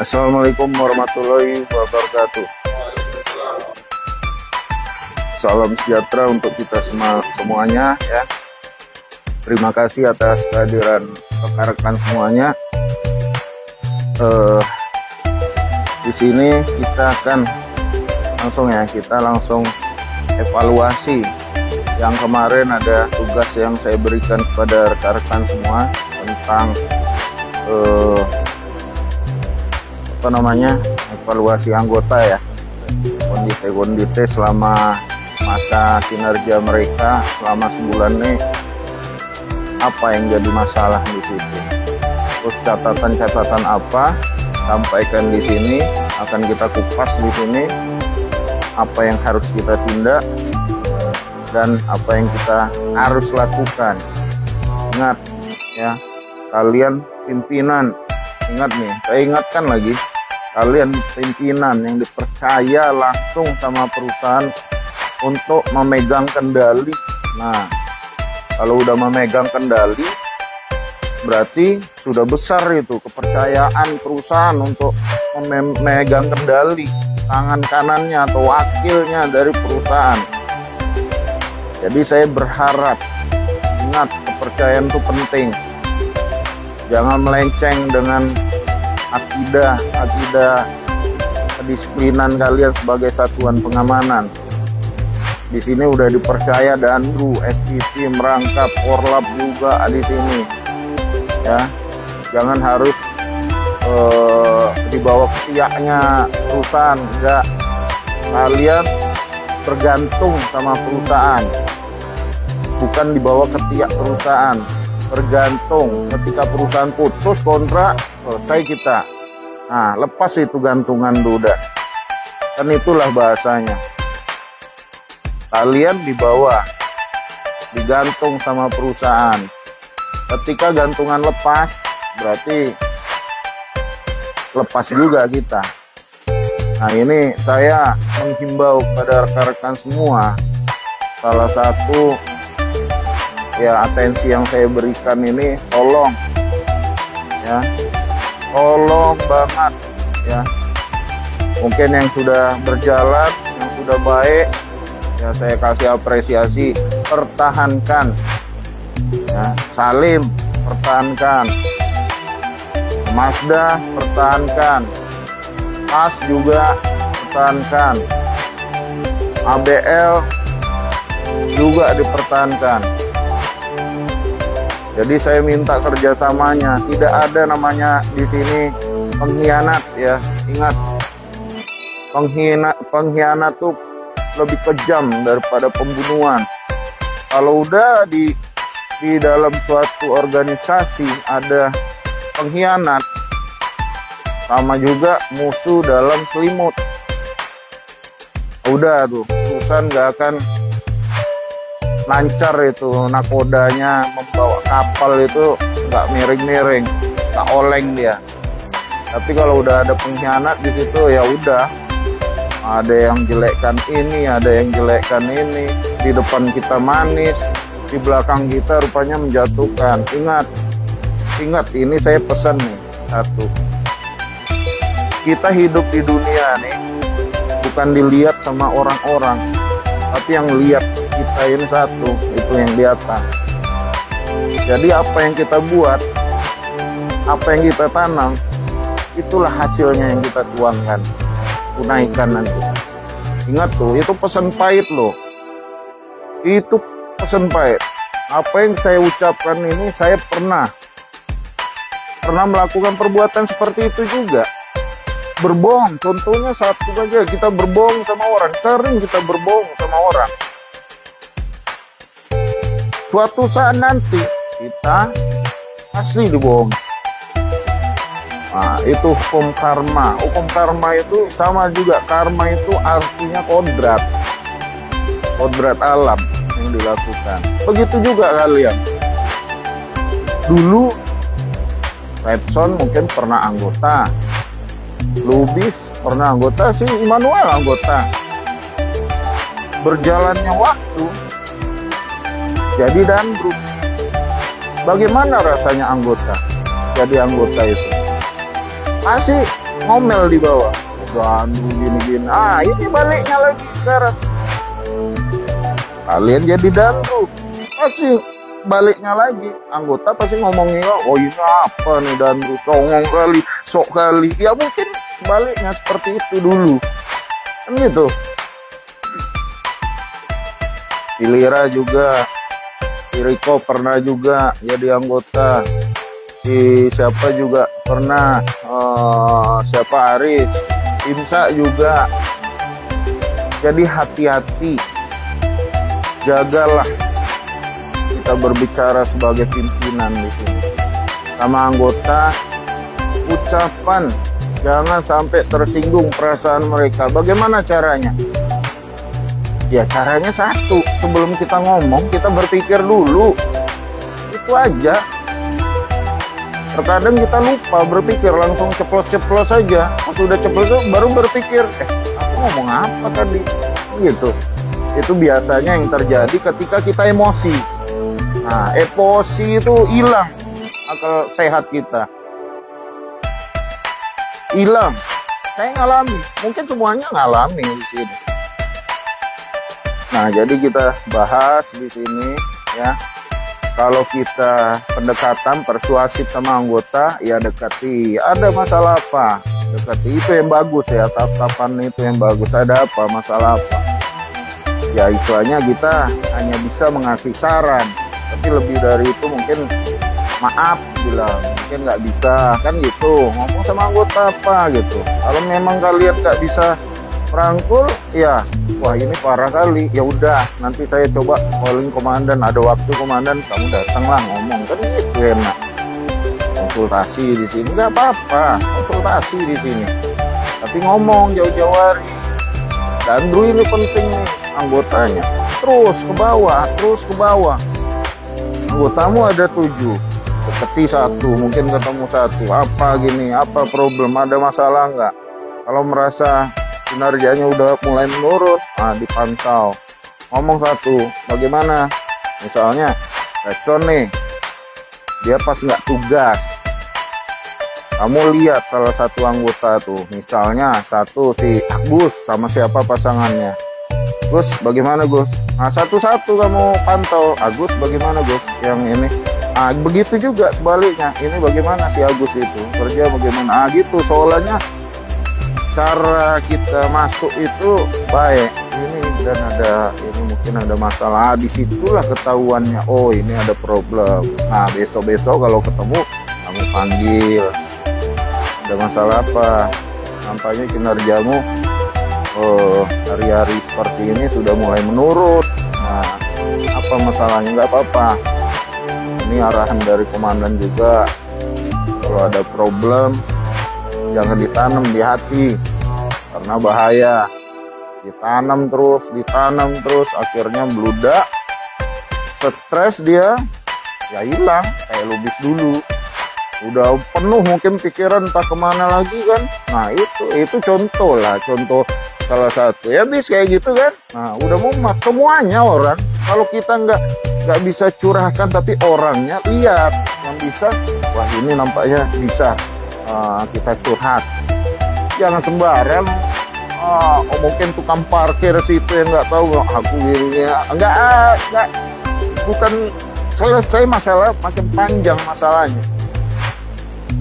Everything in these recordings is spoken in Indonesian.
Assalamualaikum warahmatullahi wabarakatuh. Salam sejahtera untuk kita semuanya ya. Terima kasih atas kehadiran rekan-rekan semuanya. Di sini kita akan langsung evaluasi yang kemarin ada tugas yang saya berikan kepada rekan-rekan semua tentang evaluasi anggota ya, kondite selama masa kinerja mereka selama sebulan ini, apa yang jadi masalah di situ, terus catatan-catatan apa sampaikan di sini, akan kita kupas di sini apa yang harus kita tindak dan apa yang kita harus lakukan. Ingat ya, kalian pimpinan, ingat nih, saya ingatkan lagi, kalian pimpinan yang dipercaya langsung sama perusahaan untuk memegang kendali. Nah, kalau udah memegang kendali berarti sudah besar itu kepercayaan perusahaan untuk memegang kendali tangan kanannya atau wakilnya dari perusahaan. Jadi saya berharap, ingat, kepercayaan itu penting. Jangan melenceng dengan akidah kedisiplinan kalian sebagai satuan pengamanan. Di sini udah dipercaya Danru, SPT, merangkap, Korlap juga di sini. Ya, jangan harus dibawa ketiaknya perusahaan, enggak. Kalian bergantung sama perusahaan, bukan dibawa ketiak perusahaan. Bergantung, ketika perusahaan putus kontrak, selesai kita. Nah, lepas itu gantungan duda. Kan itulah bahasanya. Kalian dibawa, digantung sama perusahaan. Ketika gantungan lepas, berarti lepas juga kita. Nah, ini saya menghimbau kepada rekan-rekan semua. Salah satu ya atensi yang saya berikan ini, tolong ya, tolong banget ya. Mungkin yang sudah berjalan, yang sudah baik ya, saya kasih apresiasi, pertahankan ya. Salim, pertahankan. Mazda, pertahankan. Pas juga pertahankan. ABL juga dipertahankan. Jadi saya minta kerjasamanya, tidak ada namanya di sini pengkhianat ya. Ingat, pengkhianat tuh lebih kejam daripada pembunuhan. Kalau udah di dalam suatu organisasi ada pengkhianat, sama juga musuh dalam selimut. Udah tuh, perusahaan nggak akan lancar itu, nakodanya membawa kapal itu nggak miring-miring, nggak oleng dia. Tapi kalau udah ada pengkhianat di situ, ya udah, ada yang jelekkan ini, ada yang jelekkan ini. Di depan kita manis, di belakang kita rupanya menjatuhkan. Ingat, ini saya pesan nih, satu, kita hidup di dunia nih bukan dilihat sama orang-orang, tapi yang lihat kita ini satu, itu yang di atas. Jadi apa yang kita buat, apa yang kita tanam, itulah hasilnya yang kita tuangkan, tunaikan nanti. Ingat tuh, itu pesan pahit loh. Itu pesan pahit. Apa yang saya ucapkan ini, saya pernah melakukan perbuatan seperti itu juga. Berbohong, contohnya satu aja, kita berbohong sama orang. Sering kita berbohong sama orang. Suatu saat nanti kita pasti dibohong. Nah, itu hukum karma. Hukum karma itu sama juga. Karma itu artinya kodrat alam yang dilakukan. Begitu juga kalian. Dulu Redson mungkin pernah anggota, Lubis pernah anggota, si Immanuel anggota. Berjalannya waktu jadi Danru. Bagaimana rasanya anggota? Jadi anggota itu pasti ngomel di bawah, Dandru gini-gini. Ini baliknya lagi sekarang, kalian jadi Dandru pasti baliknya lagi, anggota pasti ngomongnya, oh ini apa nih Dandru, songong kali, sok kali. Ya mungkin sebaliknya seperti itu dulu kan gitu. Ilira juga, Riko pernah juga jadi anggota, si siapa juga pernah, siapa Aris, Imsa juga. Jadi hati-hati, jagalah kita berbicara sebagai pimpinan di sini sama anggota, ucapan jangan sampai tersinggung perasaan mereka. Bagaimana caranya? Ya caranya satu, sebelum kita ngomong kita berpikir dulu, itu aja. Terkadang kita lupa berpikir, langsung ceplos-ceplos saja. Pas sudah ceplos baru berpikir, aku ngomong apa tadi, gitu. Itu biasanya yang terjadi ketika kita emosi. Nah, emosi itu hilang akal sehat kita, hilang. Saya ngalami, mungkin semuanya ngalami di sini. Nah, jadi kita bahas di sini ya. Kalau kita pendekatan persuasif sama anggota, ya dekati. Ada masalah apa? Dekati, itu yang bagus ya. Tatapan itu yang bagus. Ada apa? Masalah apa? Ya istilahnya kita hanya bisa mengasih saran, tapi lebih dari itu mungkin maaf bilang, mungkin nggak bisa kan gitu. Ngomong sama anggota apa gitu. Kalau memang kalian nggak bisa merangkul, ya wah ini parah kali, ya udah nanti saya coba calling komandan, ada waktu komandan kamu datanglah ngomong, kan gitu enak. Konsultasi di sini nggak apa-apa, konsultasi di sini, tapi ngomong jauh-jauh hari. Dandru ini penting nih anggotanya, terus ke bawah, terus ke bawah. Anggotamu ada 7, deketi 1, mungkin ketemu 1, apa gini, apa problem, ada masalah nggak? Kalau merasa kinerjanya udah mulai menurun, dipantau. Ngomong 1, bagaimana? Misalnya Rexon nih, dia pas nggak tugas, kamu lihat salah satu anggota tuh, misalnya si Agus sama siapa pasangannya. Gus, bagaimana Gus? Satu-satu kamu pantau. Agus bagaimana Gus? Yang ini. Begitu juga sebaliknya. Ini bagaimana si Agus itu kerja bagaimana? Gitu soalnya. Cara kita masuk itu baik ini, dan ini mungkin ada masalah, disitulah ketahuannya, oh ini ada problem. Nah besok-besok kalau ketemu kamu panggil, ada masalah apa, nampaknya kinerjamu hari-hari seperti ini sudah mulai menurun. Nah apa masalahnya? Nggak apa-apa, ini arahan dari komandan juga. Kalau ada problem jangan ditanam di hati, karena bahaya. Ditanam terus, akhirnya meludak, stres dia, ya hilang, kayak lubis dulu. Udah penuh mungkin pikiran entah kemana lagi kan. Nah itu contoh salah satu. Ya bis kayak gitu kan. Nah udah mumet semuanya orang. Kalau kita nggak bisa curahkan, tapi orangnya lihat yang bisa, wah ini nampaknya bisa kita curhat. Jangan sembarang mungkin tukang parkir situ yang nggak tahu aku dirinya nggak, bukan selesai masalah, makin panjang masalahnya.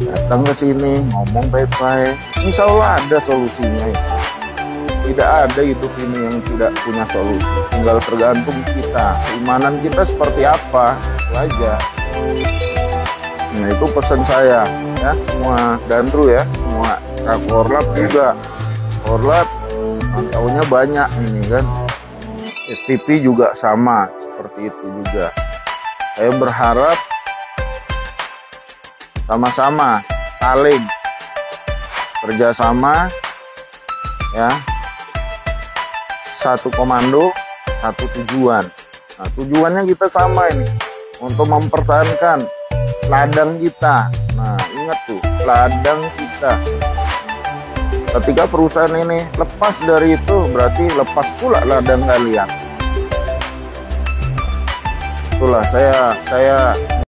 Datang ke sini ngomong baik-baik, insya Allah ada solusinya ya. Tidak ada hidup ini yang tidak punya solusi, tinggal tergantung kita, keimanan kita seperti apa, itu aja. Nah itu pesan saya ya, semua Dandru ya, semua Korlat juga. Korlat pantaunya banyak ini kan, STP juga sama seperti itu juga. Saya berharap sama-sama saling kerjasama ya, satu komando, satu tujuan. Nah tujuannya kita sama ini, untuk mempertahankan ladang kita. Nah ingat tuh, ladang kita. Ketika perusahaan ini lepas dari itu, berarti lepas pula ladang kalian. Itulah saya